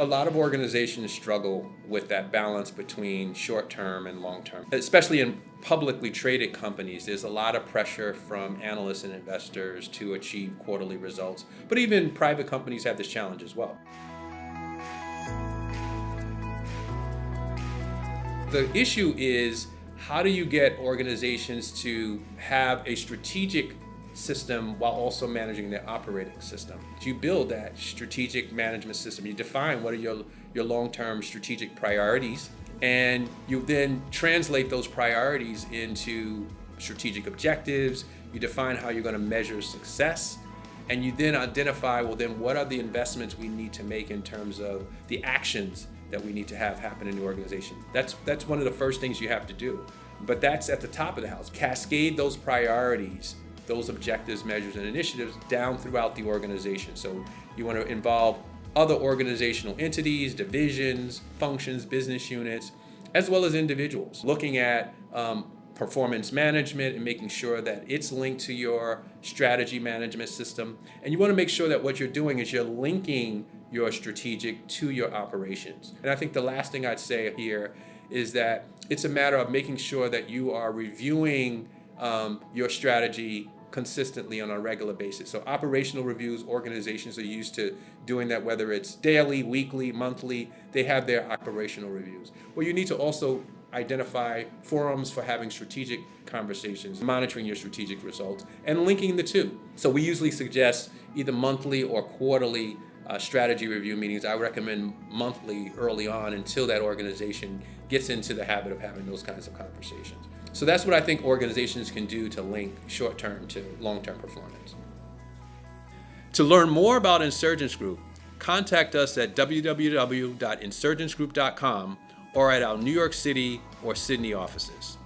A lot of organizations struggle with that balance between short-term and long-term. Especially in publicly traded companies, there's a lot of pressure from analysts and investors to achieve quarterly results. But even private companies have this challenge as well. The issue is, how do you get organizations to have a strategic system while also managing their operating system? You build that strategic management system. You define what are your long-term strategic priorities, and you then translate those priorities into strategic objectives. You define how you're going to measure success, and you then identify, well, then what are the investments we need to make in terms of the actions that we need to have happen in the organization. That's one of the first things you have to do. But that's at the top of the house. Cascade those priorities, those objectives, measures, and initiatives down throughout the organization. So you want to involve other organizational entities, divisions, functions, business units, as well as individuals. Looking at performance management and making sure that it's linked to your strategy management system. And you want to make sure that what you're doing is you're linking your strategic to your operations. And I think the last thing I'd say here is that it's a matter of making sure that you are reviewing your strategy consistently on a regular basis. So operational reviews, organizations are used to doing that, whether it's daily, weekly, monthly, they have their operational reviews. Well, you need to also identify forums for having strategic conversations, monitoring your strategic results, and linking the two. So we usually suggest either monthly or quarterly strategy review meetings. I recommend monthly early on until that organization gets into the habit of having those kinds of conversations. So that's what I think organizations can do to link short-term to long-term performance. To learn more about Insurgence Group, contact us at www.insurgencegroup.com or at our New York City or Sydney offices.